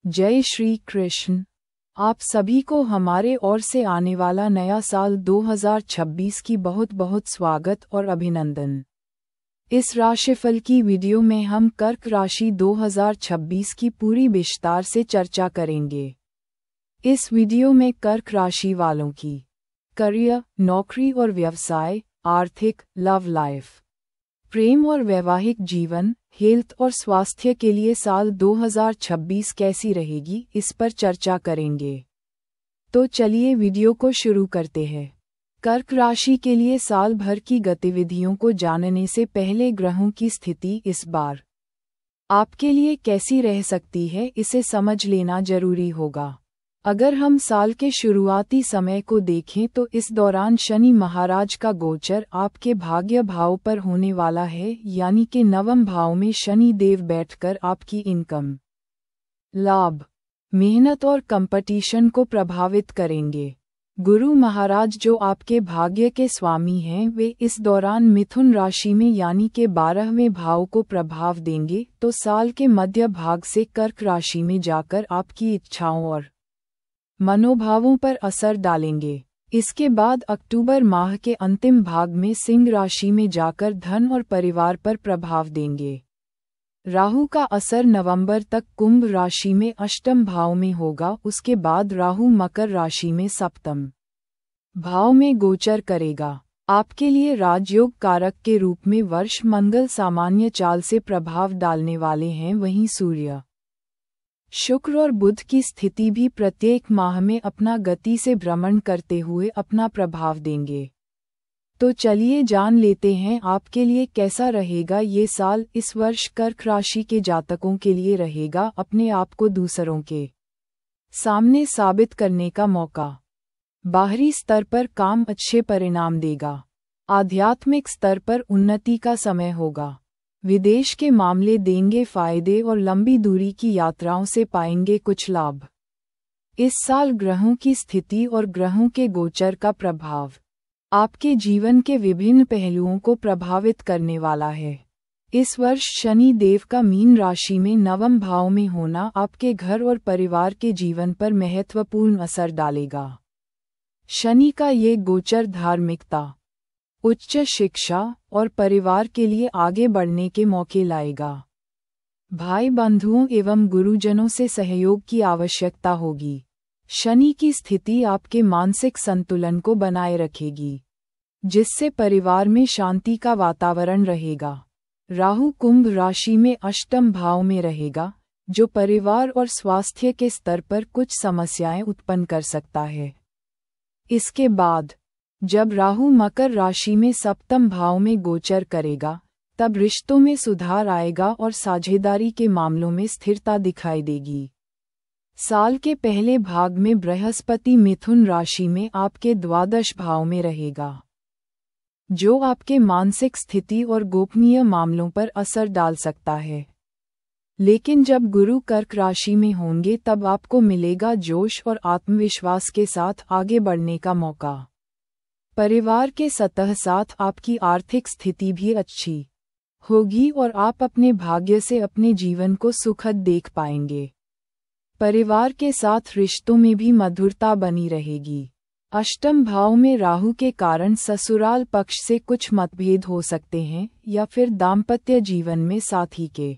जय श्री कृष्ण। आप सभी को हमारे ओर से आने वाला नया साल 2026 की बहुत बहुत स्वागत और अभिनंदन। इस राशिफल की वीडियो में हम कर्क राशि 2026 की पूरी विस्तार से चर्चा करेंगे। इस वीडियो में कर्क राशि वालों की करियर, नौकरी और व्यवसाय, आर्थिक, लव लाइफ, प्रेम और वैवाहिक जीवन, हेल्थ और स्वास्थ्य के लिए साल 2026 कैसी रहेगी, इस पर चर्चा करेंगे। तो चलिए वीडियो को शुरू करते हैं। कर्क राशि के लिए साल भर की गतिविधियों को जानने से पहले ग्रहों की स्थिति इस बार आपके लिए कैसी रह सकती है, इसे समझ लेना जरूरी होगा। अगर हम साल के शुरुआती समय को देखें तो इस दौरान शनि महाराज का गोचर आपके भाग्य भाव पर होने वाला है, यानी कि नवम भाव में शनि देव बैठकर आपकी इनकम, लाभ, मेहनत और कंपटीशन को प्रभावित करेंगे। गुरु महाराज जो आपके भाग्य के स्वामी हैं, वे इस दौरान मिथुन राशि में यानी कि 12वें भाव को प्रभाव देंगे, तो साल के मध्य भाग से कर्क राशि में जाकर आपकी इच्छाओं और मनोभावों पर असर डालेंगे। इसके बाद अक्टूबर माह के अंतिम भाग में सिंह राशि में जाकर धन और परिवार पर प्रभाव देंगे। राहु का असर नवंबर तक कुंभ राशि में अष्टम भाव में होगा। उसके बाद राहु मकर राशि में सप्तम भाव में गोचर करेगा। आपके लिए राजयोग कारक के रूप में वर्ष मंगल सामान्य चाल से प्रभाव डालने वाले हैं। वहीं सूर्य, शुक्र और बुध की स्थिति भी प्रत्येक माह में अपना गति से भ्रमण करते हुए अपना प्रभाव देंगे। तो चलिए जान लेते हैं आपके लिए कैसा रहेगा ये साल। इस वर्ष कर्क राशि के जातकों के लिए रहेगा अपने आप को दूसरों के सामने साबित करने का मौका। बाहरी स्तर पर काम अच्छे परिणाम देगा। आध्यात्मिक स्तर पर उन्नति का समय होगा। विदेश के मामले देंगे फायदे और लंबी दूरी की यात्राओं से पाएंगे कुछ लाभ। इस साल ग्रहों की स्थिति और ग्रहों के गोचर का प्रभाव आपके जीवन के विभिन्न पहलुओं को प्रभावित करने वाला है। इस वर्ष शनि देव का मीन राशि में नवम भाव में होना आपके घर और परिवार के जीवन पर महत्वपूर्ण असर डालेगा। शनि का ये गोचर धार्मिकता, उच्च शिक्षा और परिवार के लिए आगे बढ़ने के मौके लाएगा। भाई बंधुओं एवं गुरुजनों से सहयोग की आवश्यकता होगी। शनि की स्थिति आपके मानसिक संतुलन को बनाए रखेगी, जिससे परिवार में शांति का वातावरण रहेगा। राहु कुंभ राशि में अष्टम भाव में रहेगा, जो परिवार और स्वास्थ्य के स्तर पर कुछ समस्याएं उत्पन्न कर सकता है। इसके बाद जब राहु मकर राशि में सप्तम भाव में गोचर करेगा, तब रिश्तों में सुधार आएगा और साझेदारी के मामलों में स्थिरता दिखाई देगी। साल के पहले भाग में बृहस्पति मिथुन राशि में आपके द्वादश भाव में रहेगा, जो आपके मानसिक स्थिति और गोपनीय मामलों पर असर डाल सकता है। लेकिन जब गुरु कर्क राशि में होंगे तब आपको मिलेगा जोश और आत्मविश्वास के साथ आगे बढ़ने का मौका। परिवार के सतह साथ आपकी आर्थिक स्थिति भी अच्छी होगी और आप अपने भाग्य से अपने जीवन को सुखद देख पाएंगे। परिवार के साथ रिश्तों में भी मधुरता बनी रहेगी। अष्टम भाव में राहु के कारण ससुराल पक्ष से कुछ मतभेद हो सकते हैं, या फिर दाम्पत्य जीवन में साथी के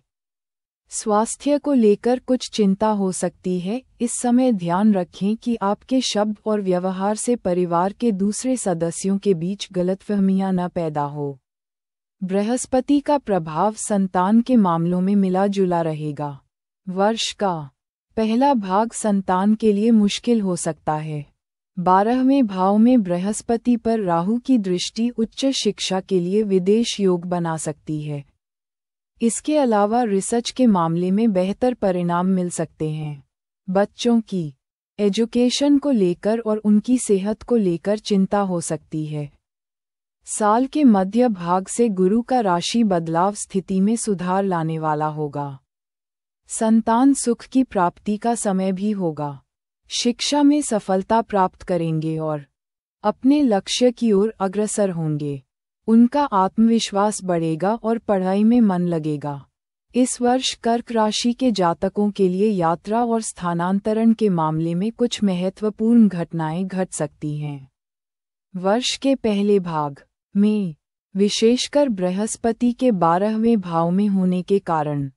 स्वास्थ्य को लेकर कुछ चिंता हो सकती है। इस समय ध्यान रखें कि आपके शब्द और व्यवहार से परिवार के दूसरे सदस्यों के बीच गलतफहमियां न पैदा हो। बृहस्पति का प्रभाव संतान के मामलों में मिला जुला रहेगा। वर्ष का पहला भाग संतान के लिए मुश्किल हो सकता है। 12वें भाव में बृहस्पति पर राहु की दृष्टि उच्च शिक्षा के लिए विदेश योग बना सकती है। इसके अलावा रिसर्च के मामले में बेहतर परिणाम मिल सकते हैं। बच्चों की एजुकेशन को लेकर और उनकी सेहत को लेकर चिंता हो सकती है। साल के मध्य भाग से गुरु का राशि बदलाव स्थिति में सुधार लाने वाला होगा। संतान सुख की प्राप्ति का समय भी होगा। शिक्षा में सफलता प्राप्त करेंगे और अपने लक्ष्य की ओर अग्रसर होंगे। उनका आत्मविश्वास बढ़ेगा और पढ़ाई में मन लगेगा। इस वर्ष कर्क राशि के जातकों के लिए यात्रा और स्थानांतरण के मामले में कुछ महत्वपूर्ण घटनाएं घट सकती हैं। वर्ष के पहले भाग में विशेषकर बृहस्पति के 12वें भाव में होने के कारण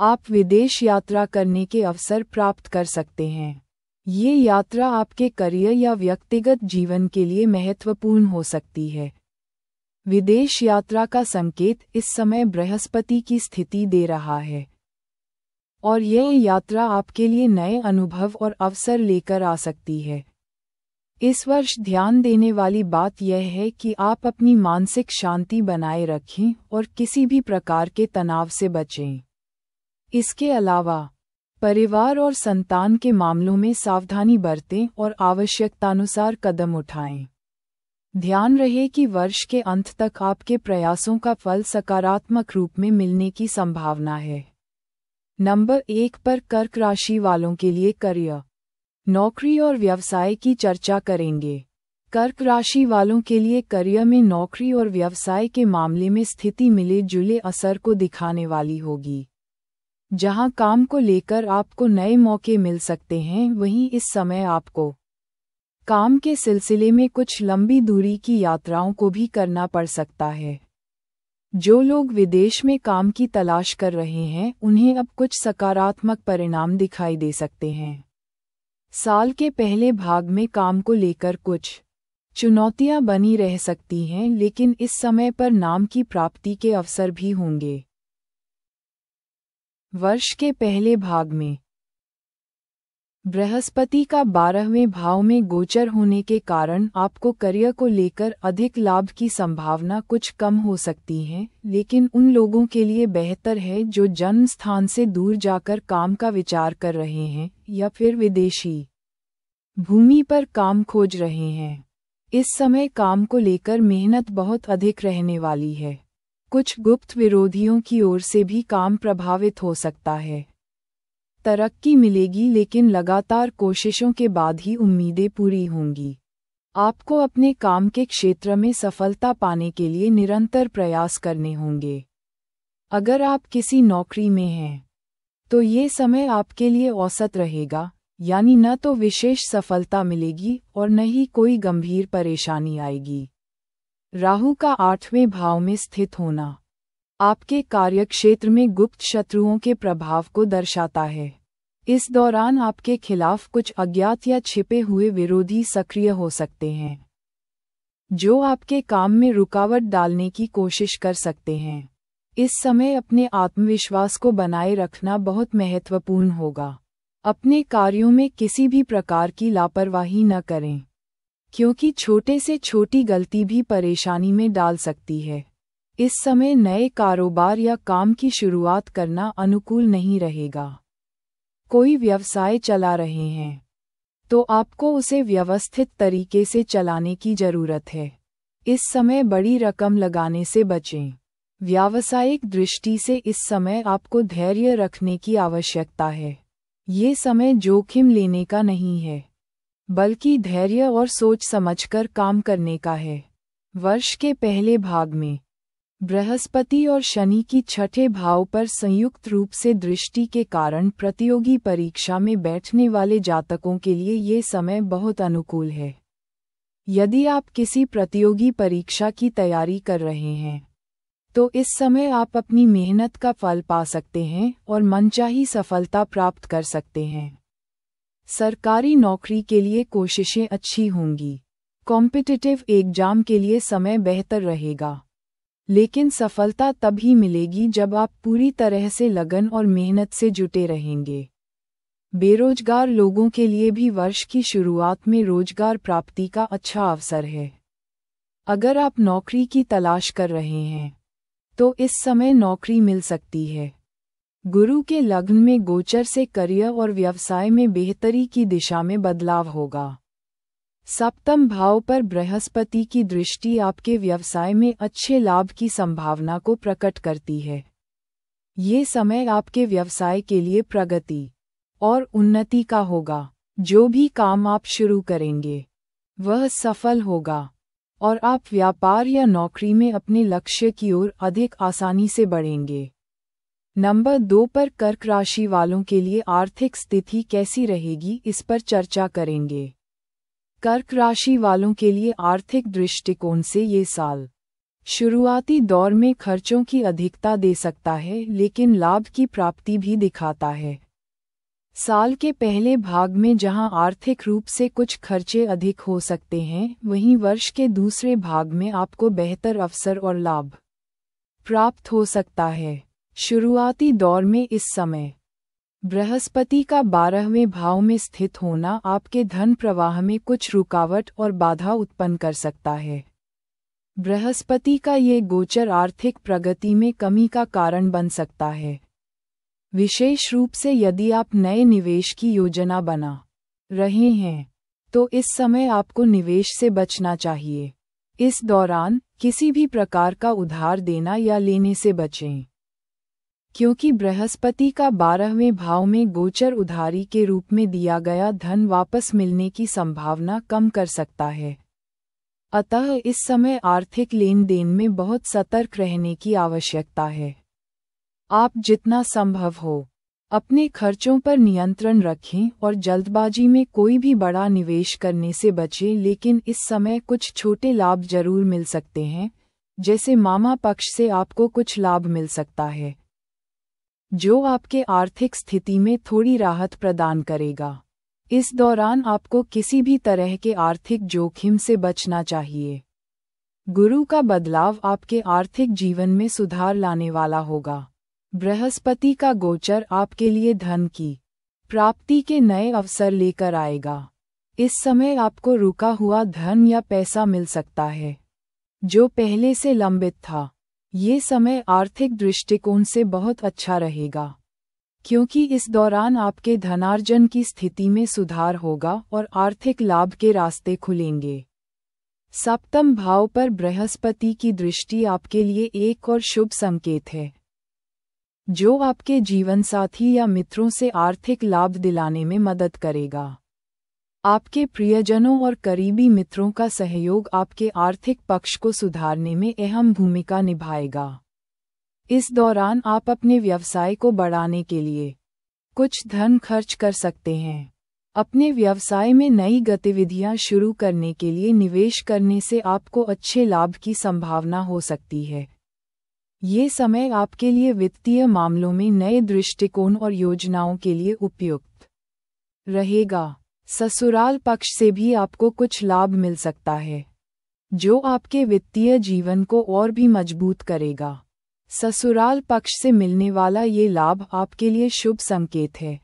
आप विदेश यात्रा करने के अवसर प्राप्त कर सकते हैं। ये यात्रा आपके करियर या व्यक्तिगत जीवन के लिए महत्वपूर्ण हो सकती है। विदेश यात्रा का संकेत इस समय बृहस्पति की स्थिति दे रहा है और यह यात्रा आपके लिए नए अनुभव और अवसर लेकर आ सकती है। इस वर्ष ध्यान देने वाली बात यह है कि आप अपनी मानसिक शांति बनाए रखें और किसी भी प्रकार के तनाव से बचें। इसके अलावा परिवार और संतान के मामलों में सावधानी बरतें और आवश्यकतानुसार कदम उठाएं। ध्यान रहे कि वर्ष के अंत तक आपके प्रयासों का फल सकारात्मक रूप में मिलने की संभावना है। नंबर 1 पर कर्क राशि वालों के लिए करियर, नौकरी और व्यवसाय की चर्चा करेंगे। कर्क राशि वालों के लिए करियर में नौकरी और व्यवसाय के मामले में स्थिति मिले जुले असर को दिखाने वाली होगी। जहां काम को लेकर आपको नए मौके मिल सकते हैं, वहीं इस समय आपको काम के सिलसिले में कुछ लंबी दूरी की यात्राओं को भी करना पड़ सकता है। जो लोग विदेश में काम की तलाश कर रहे हैं, उन्हें अब कुछ सकारात्मक परिणाम दिखाई दे सकते हैं। साल के पहले भाग में काम को लेकर कुछ चुनौतियां बनी रह सकती हैं, लेकिन इस समय पर नाम की प्राप्ति के अवसर भी होंगे। वर्ष के पहले भाग में बृहस्पति का 12वें भाव में गोचर होने के कारण आपको करियर को लेकर अधिक लाभ की संभावना कुछ कम हो सकती है, लेकिन उन लोगों के लिए बेहतर है जो जन्म स्थान से दूर जाकर काम का विचार कर रहे हैं या फिर विदेशी भूमि पर काम खोज रहे हैं। इस समय काम को लेकर मेहनत बहुत अधिक रहने वाली है। कुछ गुप्त विरोधियों की ओर से भी काम प्रभावित हो सकता है। तरक्की मिलेगी, लेकिन लगातार कोशिशों के बाद ही उम्मीदें पूरी होंगी। आपको अपने काम के क्षेत्र में सफलता पाने के लिए निरंतर प्रयास करने होंगे। अगर आप किसी नौकरी में हैं, तो ये समय आपके लिए औसत रहेगा, यानी न तो विशेष सफलता मिलेगी और न ही कोई गंभीर परेशानी आएगी। राहु का 8वें भाव में स्थित होना आपके कार्यक्षेत्र में गुप्त शत्रुओं के प्रभाव को दर्शाता है। इस दौरान आपके खिलाफ कुछ अज्ञात या छिपे हुए विरोधी सक्रिय हो सकते हैं, जो आपके काम में रुकावट डालने की कोशिश कर सकते हैं। इस समय अपने आत्मविश्वास को बनाए रखना बहुत महत्वपूर्ण होगा। अपने कार्यों में किसी भी प्रकार की लापरवाही न करें, क्योंकि छोटे से छोटी गलती भी परेशानी में डाल सकती है। इस समय नए कारोबार या काम की शुरुआत करना अनुकूल नहीं रहेगा। कोई व्यवसाय चला रहे हैं, तो आपको उसे व्यवस्थित तरीके से चलाने की जरूरत है। इस समय बड़ी रकम लगाने से बचें। व्यावसायिक दृष्टि से इस समय आपको धैर्य रखने की आवश्यकता है। ये समय जोखिम लेने का नहीं है, बल्कि धैर्य और सोच समझकर काम करने का है। वर्ष के पहले भाग में बृहस्पति और शनि की 6ठे भाव पर संयुक्त रूप से दृष्टि के कारण प्रतियोगी परीक्षा में बैठने वाले जातकों के लिए ये समय बहुत अनुकूल है। यदि आप किसी प्रतियोगी परीक्षा की तैयारी कर रहे हैं, तो इस समय आप अपनी मेहनत का फल पा सकते हैं और मनचाही सफलता प्राप्त कर सकते हैं। सरकारी नौकरी के लिए कोशिशें अच्छी होंगी। कॉम्पिटिटिव एग्जाम के लिए समय बेहतर रहेगा, लेकिन सफलता तभी मिलेगी जब आप पूरी तरह से लगन और मेहनत से जुटे रहेंगे। बेरोजगार लोगों के लिए भी वर्ष की शुरुआत में रोजगार प्राप्ति का अच्छा अवसर है। अगर आप नौकरी की तलाश कर रहे हैं, तो इस समय नौकरी मिल सकती है। गुरु के लग्न में गोचर से करियर और व्यवसाय में बेहतरी की दिशा में बदलाव होगा। सप्तम भाव पर बृहस्पति की दृष्टि आपके व्यवसाय में अच्छे लाभ की संभावना को प्रकट करती है। ये समय आपके व्यवसाय के लिए प्रगति और उन्नति का होगा। जो भी काम आप शुरू करेंगे, वह सफल होगा और आप व्यापार या नौकरी में अपने लक्ष्य की ओर अधिक आसानी से बढ़ेंगे। नंबर 2 पर कर्क राशि वालों के लिए आर्थिक स्थिति कैसी रहेगी, इस पर चर्चा करेंगे। कर्क राशि वालों के लिए आर्थिक दृष्टिकोण से ये साल शुरुआती दौर में खर्चों की अधिकता दे सकता है, लेकिन लाभ की प्राप्ति भी दिखाता है। साल के पहले भाग में जहां आर्थिक रूप से कुछ खर्चे अधिक हो सकते हैं, वहीं वर्ष के दूसरे भाग में आपको बेहतर अवसर और लाभ प्राप्त हो सकता है। शुरुआती दौर में इस समय बृहस्पति का 12वें भाव में स्थित होना आपके धन प्रवाह में कुछ रुकावट और बाधा उत्पन्न कर सकता है। बृहस्पति का ये गोचर आर्थिक प्रगति में कमी का कारण बन सकता है, विशेष रूप से यदि आप नए निवेश की योजना बना रहे हैं, तो इस समय आपको निवेश से बचना चाहिए। इस दौरान किसी भी प्रकार का उधार देना या लेने से बचें, क्योंकि बृहस्पति का 12वें भाव में गोचर उधारी के रूप में दिया गया धन वापस मिलने की संभावना कम कर सकता है। अतः इस समय आर्थिक लेन देन में बहुत सतर्क रहने की आवश्यकता है। आप जितना संभव हो अपने खर्चों पर नियंत्रण रखें और जल्दबाजी में कोई भी बड़ा निवेश करने से बचें, लेकिन इस समय कुछ छोटे लाभ जरूर मिल सकते हैं, जैसे मामा पक्ष से आपको कुछ लाभ मिल सकता है, जो आपके आर्थिक स्थिति में थोड़ी राहत प्रदान करेगा। इस दौरान आपको किसी भी तरह के आर्थिक जोखिम से बचना चाहिए। गुरु का बदलाव आपके आर्थिक जीवन में सुधार लाने वाला होगा। बृहस्पति का गोचर आपके लिए धन की प्राप्ति के नए अवसर लेकर आएगा। इस समय आपको रुका हुआ धन या पैसा मिल सकता है, जो पहले से लंबित था। ये समय आर्थिक दृष्टिकोण से बहुत अच्छा रहेगा, क्योंकि इस दौरान आपके धनार्जन की स्थिति में सुधार होगा और आर्थिक लाभ के रास्ते खुलेंगे। सप्तम भाव पर बृहस्पति की दृष्टि आपके लिए एक और शुभ संकेत है, जो आपके जीवनसाथी या मित्रों से आर्थिक लाभ दिलाने में मदद करेगा। आपके प्रियजनों और करीबी मित्रों का सहयोग आपके आर्थिक पक्ष को सुधारने में अहम भूमिका निभाएगा। इस दौरान आप अपने व्यवसाय को बढ़ाने के लिए कुछ धन खर्च कर सकते हैं। अपने व्यवसाय में नई गतिविधियां शुरू करने के लिए निवेश करने से आपको अच्छे लाभ की संभावना हो सकती है। ये समय आपके लिए वित्तीय मामलों में नए दृष्टिकोण और योजनाओं के लिए उपयुक्त रहेगा। ससुराल पक्ष से भी आपको कुछ लाभ मिल सकता है, जो आपके वित्तीय जीवन को और भी मजबूत करेगा। ससुराल पक्ष से मिलने वाला ये लाभ आपके लिए शुभ संकेत है,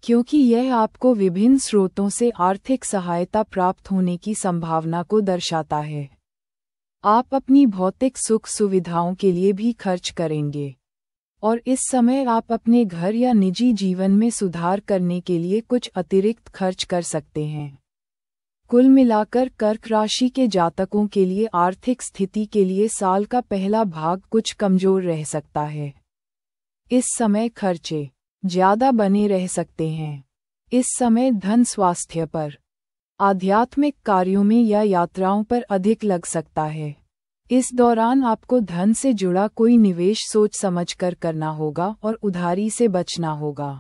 क्योंकि यह आपको विभिन्न स्रोतों से आर्थिक सहायता प्राप्त होने की संभावना को दर्शाता है। आप अपनी भौतिक सुख सुविधाओं के लिए भी खर्च करेंगे, और इस समय आप अपने घर या निजी जीवन में सुधार करने के लिए कुछ अतिरिक्त खर्च कर सकते हैं। कुल मिलाकर कर्क राशि के जातकों के लिए आर्थिक स्थिति के लिए साल का पहला भाग कुछ कमजोर रह सकता है। इस समय खर्चे ज्यादा बने रह सकते हैं। इस समय धन स्वास्थ्य पर, आध्यात्मिक कार्यों में या यात्राओं पर अधिक लग सकता है। इस दौरान आपको धन से जुड़ा कोई निवेश सोच समझकर करना होगा और उधारी से बचना होगा।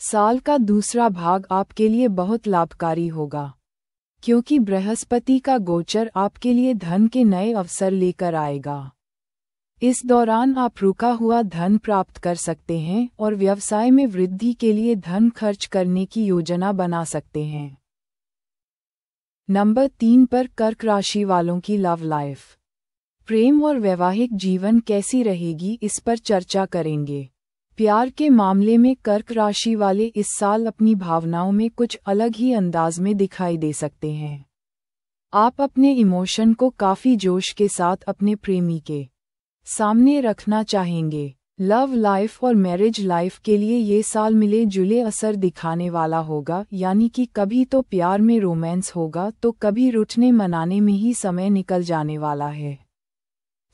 साल का दूसरा भाग आपके लिए बहुत लाभकारी होगा, क्योंकि बृहस्पति का गोचर आपके लिए धन के नए अवसर लेकर आएगा। इस दौरान आप रुका हुआ धन प्राप्त कर सकते हैं और व्यवसाय में वृद्धि के लिए धन खर्च करने की योजना बना सकते हैं। नंबर 3 पर कर्क राशि वालों की लव लाइफ, प्रेम और वैवाहिक जीवन कैसी रहेगी, इस पर चर्चा करेंगे। प्यार के मामले में कर्क राशि वाले इस साल अपनी भावनाओं में कुछ अलग ही अंदाज में दिखाई दे सकते हैं। आप अपने इमोशन को काफी जोश के साथ अपने प्रेमी के सामने रखना चाहेंगे। लव लाइफ और मैरिज लाइफ के लिए ये साल मिले जुले असर दिखाने वाला होगा, यानी कि कभी तो प्यार में रोमांस होगा तो कभी रुठने मनाने में ही समय निकल जाने वाला है।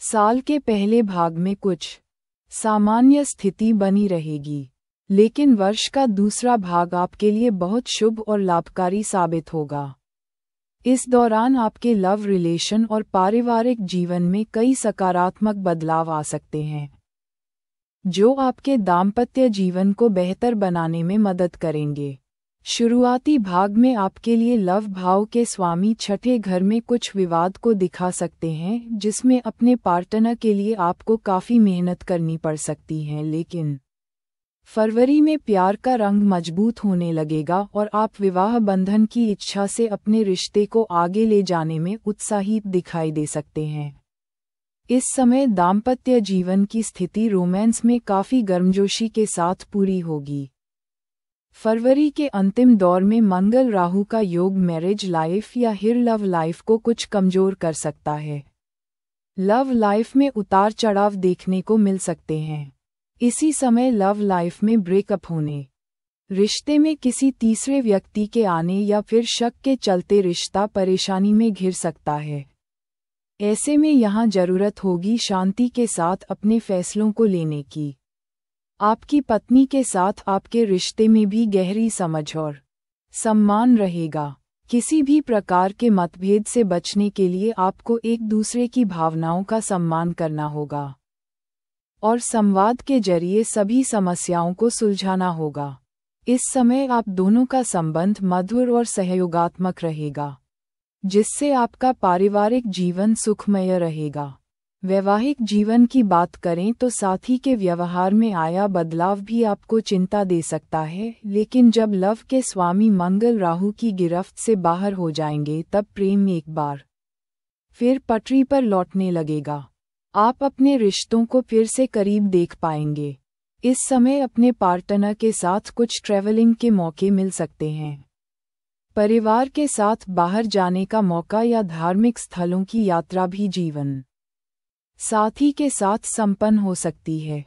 साल के पहले भाग में कुछ सामान्य स्थिति बनी रहेगी, लेकिन वर्ष का दूसरा भाग आपके लिए बहुत शुभ और लाभकारी साबित होगा। इस दौरान आपके लव रिलेशन और पारिवारिक जीवन में कई सकारात्मक बदलाव आ सकते हैं। जो आपके दाम्पत्य जीवन को बेहतर बनाने में मदद करेंगे। शुरुआती भाग में आपके लिए लव भाव के स्वामी छठे घर में कुछ विवाद को दिखा सकते हैं, जिसमें अपने पार्टनर के लिए आपको काफ़ी मेहनत करनी पड़ सकती है, लेकिन फरवरी में प्यार का रंग मजबूत होने लगेगा और आप विवाह बंधन की इच्छा से अपने रिश्ते को आगे ले जाने में उत्साहित दिखाई दे सकते हैं। इस समय दाम्पत्य जीवन की स्थिति रोमांस में काफ़ी गर्मजोशी के साथ पूरी होगी। फरवरी के अंतिम दौर में मंगल राहु का योग मैरिज लाइफ या हिर लव लाइफ को कुछ कमजोर कर सकता है। लव लाइफ में उतार चढ़ाव देखने को मिल सकते हैं। इसी समय लव लाइफ में ब्रेकअप होने, रिश्ते में किसी तीसरे व्यक्ति के आने या फिर शक के चलते रिश्ता परेशानी में घिर सकता है। ऐसे में यहाँ जरूरत होगी शांति के साथ अपने फैसलों को लेने की। आपकी पत्नी के साथ आपके रिश्ते में भी गहरी समझ और सम्मान रहेगा। किसी भी प्रकार के मतभेद से बचने के लिए आपको एक दूसरे की भावनाओं का सम्मान करना होगा और संवाद के जरिए सभी समस्याओं को सुलझाना होगा। इस समय आप दोनों का संबंध मधुर और सहयोगात्मक रहेगा, जिससे आपका पारिवारिक जीवन सुखमय रहेगा। वैवाहिक जीवन की बात करें तो साथी के व्यवहार में आया बदलाव भी आपको चिंता दे सकता है, लेकिन जब लव के स्वामी मंगल राहु की गिरफ्त से बाहर हो जाएंगे तब प्रेम एक बार फिर पटरी पर लौटने लगेगा। आप अपने रिश्तों को फिर से करीब देख पाएंगे। इस समय अपने पार्टनर के साथ कुछ ट्रैवलिंग के मौके मिल सकते हैं। परिवार के साथ बाहर जाने का मौका या धार्मिक स्थलों की यात्रा भी जीवन साथी के साथ संपन्न हो सकती है।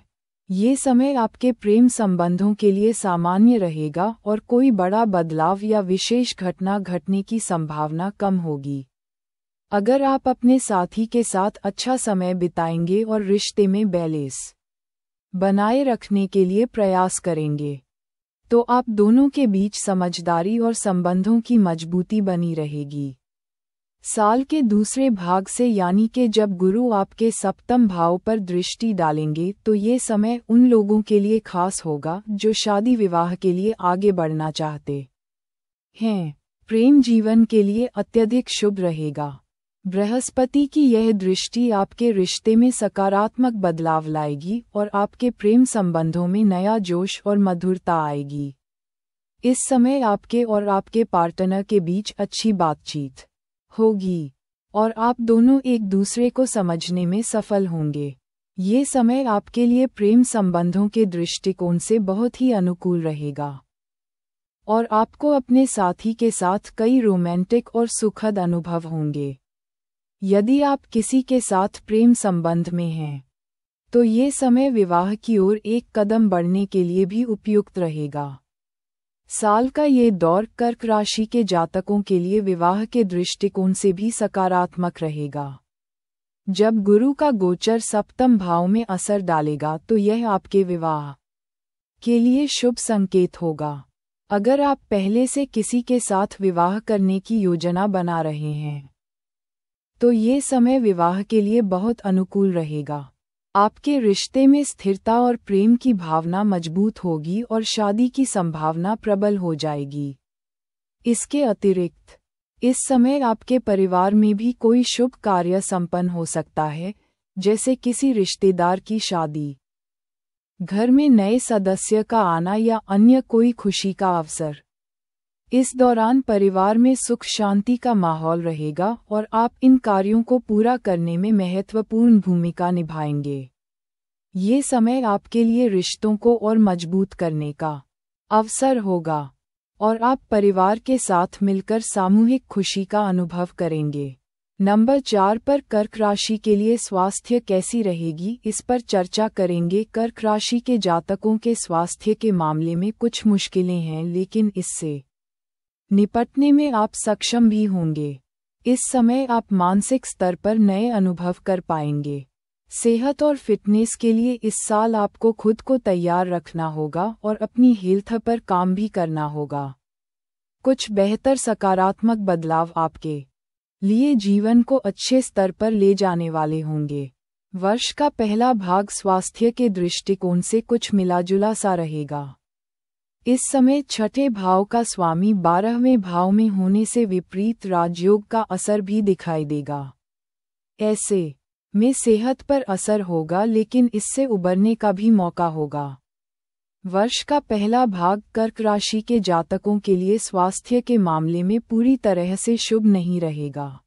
ये समय आपके प्रेम संबंधों के लिए सामान्य रहेगा और कोई बड़ा बदलाव या विशेष घटना घटने की संभावना कम होगी। अगर आप अपने साथी के साथ अच्छा समय बिताएंगे और रिश्ते में बैलेंस बनाए रखने के लिए प्रयास करेंगे, तो आप दोनों के बीच समझदारी और संबंधों की मजबूती बनी रहेगी। साल के दूसरे भाग से यानी कि जब गुरु आपके सप्तम भाव पर दृष्टि डालेंगे तो ये समय उन लोगों के लिए खास होगा जो शादी विवाह के लिए आगे बढ़ना चाहते हैं। प्रेम जीवन के लिए अत्यधिक शुभ रहेगा। बृहस्पति की यह दृष्टि आपके रिश्ते में सकारात्मक बदलाव लाएगी और आपके प्रेम संबंधों में नया जोश और मधुरता आएगी। इस समय आपके और आपके पार्टनर के बीच अच्छी बातचीत होगी और आप दोनों एक दूसरे को समझने में सफल होंगे। ये समय आपके लिए प्रेम संबंधों के दृष्टिकोण से बहुत ही अनुकूल रहेगा और आपको अपने साथी के साथ कई रोमांटिक और सुखद अनुभव होंगे। यदि आप किसी के साथ प्रेम संबंध में हैं, तो ये समय विवाह की ओर एक कदम बढ़ने के लिए भी उपयुक्त रहेगा। साल का ये दौर कर्क राशि के जातकों के लिए विवाह के दृष्टिकोण से भी सकारात्मक रहेगा। जब गुरु का गोचर सप्तम भाव में असर डालेगा तो यह आपके विवाह के लिए शुभ संकेत होगा। अगर आप पहले से किसी के साथ विवाह करने की योजना बना रहे हैं, तो ये समय विवाह के लिए बहुत अनुकूल रहेगा। आपके रिश्ते में स्थिरता और प्रेम की भावना मजबूत होगी और शादी की संभावना प्रबल हो जाएगी। इसके अतिरिक्त इस समय आपके परिवार में भी कोई शुभ कार्य संपन्न हो सकता है, जैसे किसी रिश्तेदार की शादी, घर में नए सदस्य का आना या अन्य कोई खुशी का अवसर। इस दौरान परिवार में सुख शांति का माहौल रहेगा और आप इन कार्यों को पूरा करने में महत्वपूर्ण भूमिका निभाएंगे। ये समय आपके लिए रिश्तों को और मजबूत करने का अवसर होगा और आप परिवार के साथ मिलकर सामूहिक खुशी का अनुभव करेंगे। नंबर 4 पर कर्क राशि के लिए स्वास्थ्य कैसी रहेगी, इस पर चर्चा करेंगे। कर्क राशि के जातकों के स्वास्थ्य के मामले में कुछ मुश्किलें हैं, लेकिन इससे निपटने में आप सक्षम भी होंगे। इस समय आप मानसिक स्तर पर नए अनुभव कर पाएंगे। सेहत और फिटनेस के लिए इस साल आपको खुद को तैयार रखना होगा और अपनी हेल्थ पर काम भी करना होगा। कुछ बेहतर सकारात्मक बदलाव आपके लिए जीवन को अच्छे स्तर पर ले जाने वाले होंगे। वर्ष का पहला भाग स्वास्थ्य के दृष्टिकोण से कुछ मिलाजुला सा रहेगा। इस समय छठे भाव का स्वामी 12वें भाव में होने से विपरीत राजयोग का असर भी दिखाई देगा। ऐसे में सेहत पर असर होगा, लेकिन इससे उबरने का भी मौका होगा। वर्ष का पहला भाग कर्क राशि के जातकों के लिए स्वास्थ्य के मामले में पूरी तरह से शुभ नहीं रहेगा।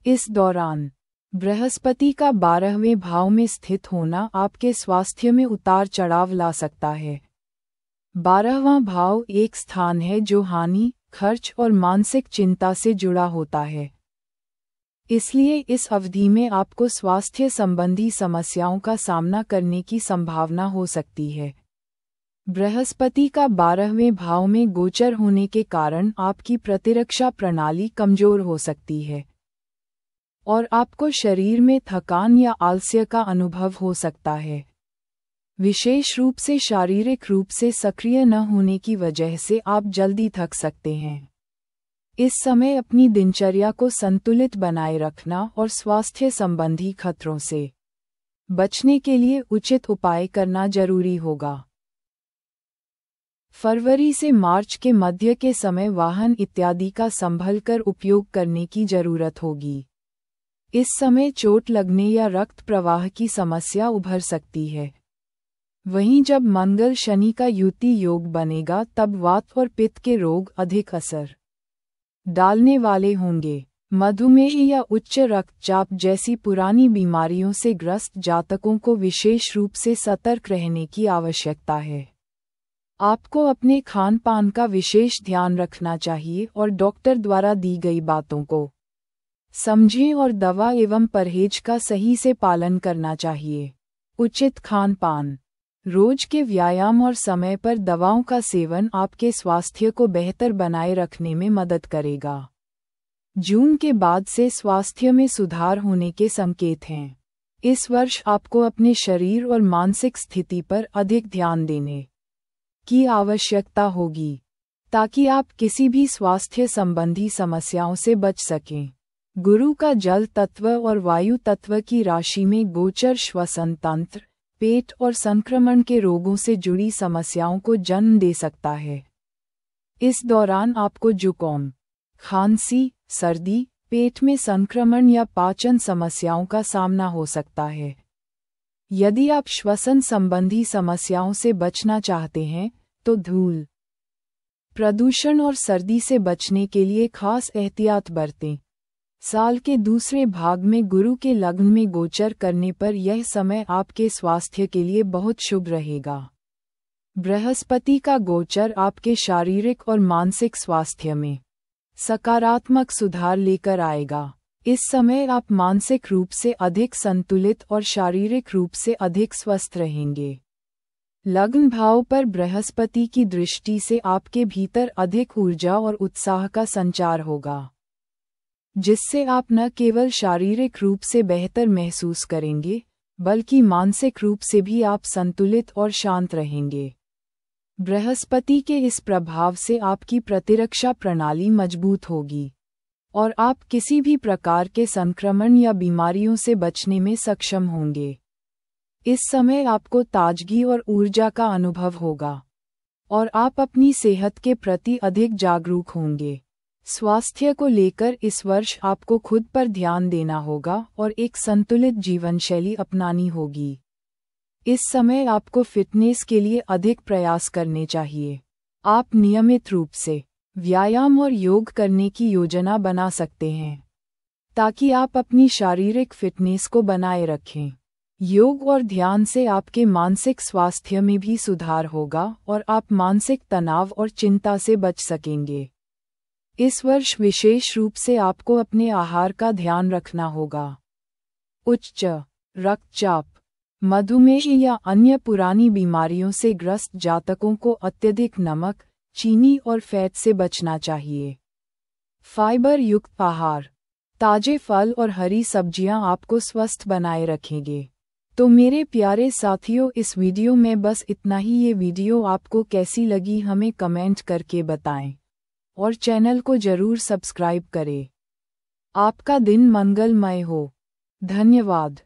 इस दौरान बृहस्पति का 12वें भाव में स्थित होना आपके स्वास्थ्य में उतार चढ़ाव ला सकता है। 12वां भाव एक स्थान है जो हानि, खर्च और मानसिक चिंता से जुड़ा होता है। इसलिए इस अवधि में आपको स्वास्थ्य संबंधी समस्याओं का सामना करने की संभावना हो सकती है। बृहस्पति का 12वें भाव में गोचर होने के कारण आपकी प्रतिरक्षा प्रणाली कमजोर हो सकती है और आपको शरीर में थकान या आलस्य का अनुभव हो सकता है। विशेष रूप से शारीरिक रूप से सक्रिय न होने की वजह से आप जल्दी थक सकते हैं। इस समय अपनी दिनचर्या को संतुलित बनाए रखना और स्वास्थ्य संबंधी खतरों से बचने के लिए उचित उपाय करना जरूरी होगा। फरवरी से मार्च के मध्य के समय वाहन इत्यादि का संभल कर उपयोग करने की जरूरत होगी। इस समय चोट लगने या रक्त प्रवाह की समस्या उभर सकती है। वहीं जब मंगल शनि का युति योग बनेगा तब वात और पित्त के रोग अधिक असर डालने वाले होंगे। मधुमेह या उच्च रक्तचाप जैसी पुरानी बीमारियों से ग्रस्त जातकों को विशेष रूप से सतर्क रहने की आवश्यकता है। आपको अपने खान पान का विशेष ध्यान रखना चाहिए और डॉक्टर द्वारा दी गई बातों को समझें और दवा एवं परहेज का सही से पालन करना चाहिए। उचित खान पान, रोज के व्यायाम और समय पर दवाओं का सेवन आपके स्वास्थ्य को बेहतर बनाए रखने में मदद करेगा। जून के बाद से स्वास्थ्य में सुधार होने के संकेत हैं। इस वर्ष आपको अपने शरीर और मानसिक स्थिति पर अधिक ध्यान देने की आवश्यकता होगी ताकि आप किसी भी स्वास्थ्य संबंधी समस्याओं से बच सकें। गुरु का जल तत्व और वायु तत्व की राशि में गोचर श्वसन तंत्र, पेट और संक्रमण के रोगों से जुड़ी समस्याओं को जन्म दे सकता है। इस दौरान आपको जुकाम, खांसी, सर्दी, पेट में संक्रमण या पाचन समस्याओं का सामना हो सकता है। यदि आप श्वसन संबंधी समस्याओं से बचना चाहते हैं तो धूल, प्रदूषण और सर्दी से बचने के लिए खास एहतियात बरतें। साल के दूसरे भाग में गुरु के लग्न में गोचर करने पर यह समय आपके स्वास्थ्य के लिए बहुत शुभ रहेगा। बृहस्पति का गोचर आपके शारीरिक और मानसिक स्वास्थ्य में सकारात्मक सुधार लेकर आएगा। इस समय आप मानसिक रूप से अधिक संतुलित और शारीरिक रूप से अधिक स्वस्थ रहेंगे। लग्न भाव पर बृहस्पति की दृष्टि से आपके भीतर अधिक ऊर्जा और उत्साह का संचार होगा, जिससे आप न केवल शारीरिक रूप से बेहतर महसूस करेंगे बल्कि मानसिक रूप से भी आप संतुलित और शांत रहेंगे। बृहस्पति के इस प्रभाव से आपकी प्रतिरक्षा प्रणाली मजबूत होगी और आप किसी भी प्रकार के संक्रमण या बीमारियों से बचने में सक्षम होंगे। इस समय आपको ताजगी और ऊर्जा का अनुभव होगा और आप अपनी सेहत के प्रति अधिक जागरूक होंगे। स्वास्थ्य को लेकर इस वर्ष आपको खुद पर ध्यान देना होगा और एक संतुलित जीवनशैली अपनानी होगी। इस समय आपको फिटनेस के लिए अधिक प्रयास करने चाहिए। आप नियमित रूप से व्यायाम और योग करने की योजना बना सकते हैं ताकि आप अपनी शारीरिक फिटनेस को बनाए रखें। योग और ध्यान से आपके मानसिक स्वास्थ्य में भी सुधार होगा और आप मानसिक तनाव और चिंता से बच सकेंगे। इस वर्ष विशेष रूप से आपको अपने आहार का ध्यान रखना होगा। उच्च रक्तचाप, मधुमेह या अन्य पुरानी बीमारियों से ग्रस्त जातकों को अत्यधिक नमक, चीनी और फैट से बचना चाहिए। फाइबर युक्त आहार, ताजे फल और हरी सब्जियां आपको स्वस्थ बनाए रखेंगे। तो मेरे प्यारे साथियों, इस वीडियो में बस इतना ही। ये वीडियो आपको कैसी लगी हमें कमेंट करके बताएं और चैनल को जरूर सब्सक्राइब करें। आपका दिन मंगलमय हो। धन्यवाद।